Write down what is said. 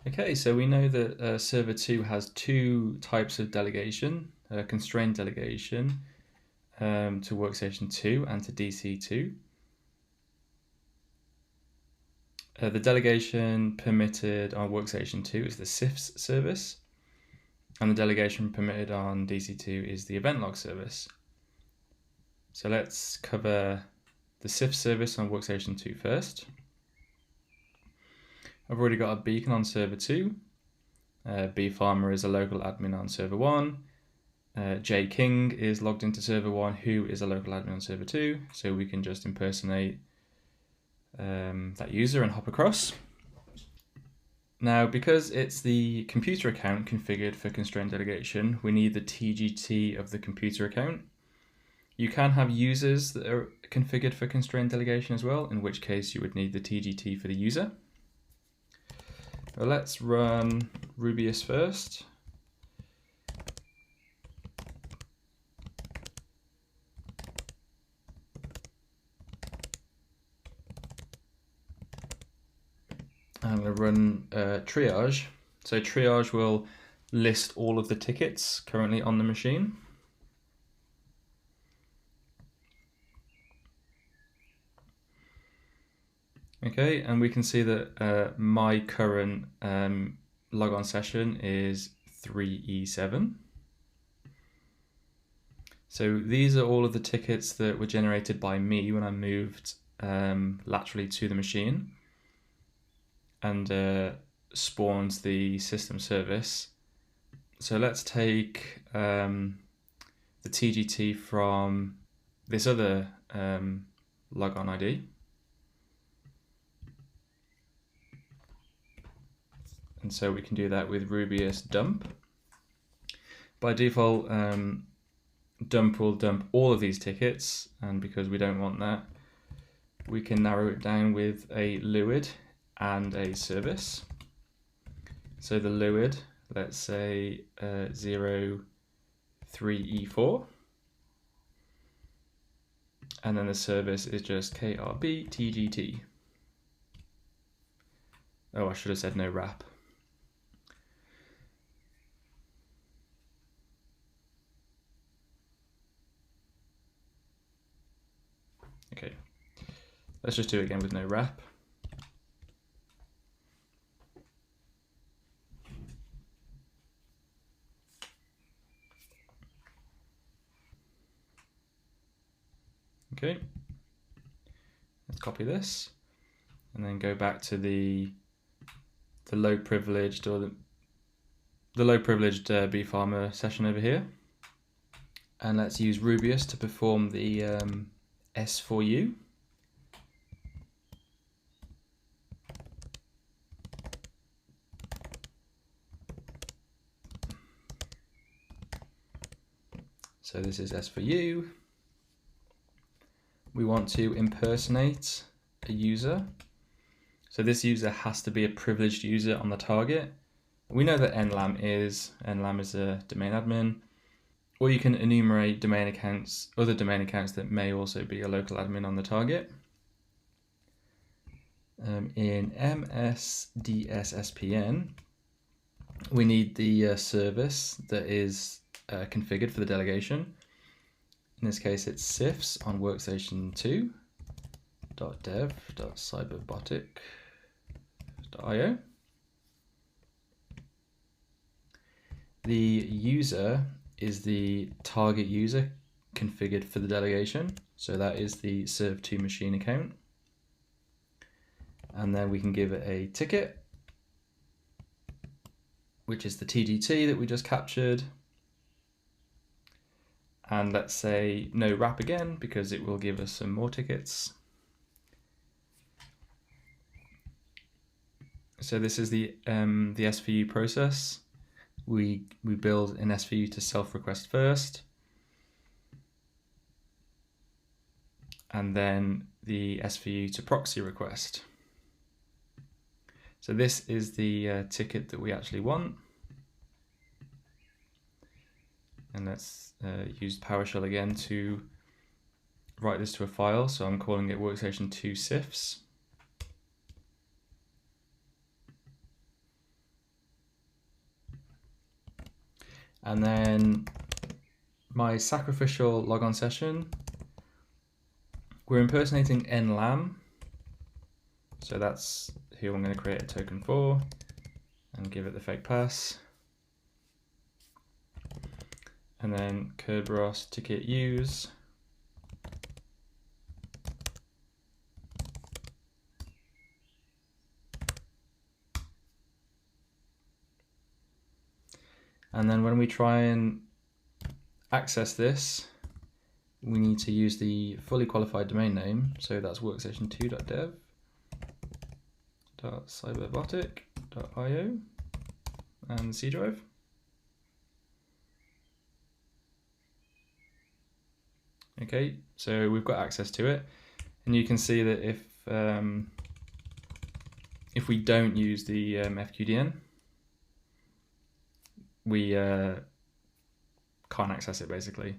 Okay, so we know that Server 2 has two types of delegation, constrained delegation to Workstation 2 and to DC2. The delegation permitted on Workstation 2 is the CIFS service, and the delegation permitted on DC2 is the event log service. So let's cover the CIFS service on Workstation 2 first. I've already got a beacon on Server 2. bfarmer is a local admin on Server 1. jking is logged into Server 1, who is a local admin on Server 2. So we can just impersonate that user and hop across. Now, because it's the computer account configured for constrained delegation, we need the TGT of the computer account. You can have users that are configured for constrained delegation as well, in which case you would need the TGT for the user. Well, let's run Rubius first. I'm going to run triage. So triage will list all of the tickets currently on the machine. Okay, and we can see that my current logon session is 3E7. So these are all of the tickets that were generated by me when I moved laterally to the machine and spawns the system service. So let's take the TGT from this other logon ID. And so we can do that with Rubius dump. By default, dump will dump all of these tickets, and because we don't want that, we can narrow it down with a LUID and a service. So the LUID, let's say 03E4, and then the service is just KRB TGT. Oh, I should have said no wrap. Okay, let's just do it again with no wrap. Okay, let's copy this and then go back to the low privileged or the low privileged bfarmer session over here, and let's use Rubius to perform the S4U. So this is S4U. We want to impersonate a user. So this user has to be a privileged user on the target. We know that nlam is a domain admin, or you can enumerate domain accounts, other domain accounts that may also be a local admin on the target. In MSDSSPN, we need the service that is configured for the delegation. In this case, it's CIFS on workstation 2.dev.cyberbotic.io. The user is the target user configured for the delegation. So that is the serv2 machine account. And then we can give it a ticket, which is the TGT that we just captured. And let's say no wrap again, because it will give us some more tickets. So this is the SVU process. We build an SVU to self-request first, and then the SVU to proxy request. So this is the ticket that we actually want. And let's use PowerShell again to write this to a file. So I'm calling it workstation 2 CIFS. And then my sacrificial logon session, we're impersonating nlam. So that's who I'm going to create a token for and give it the fake pass. And then Kerberos ticket use. And then when we try and access this, we need to use the fully qualified domain name. So that's workstation2.dev.cyberbotic.io and C drive. Okay, so we've got access to it, and you can see that if we don't use the FQDN, we can't access it basically.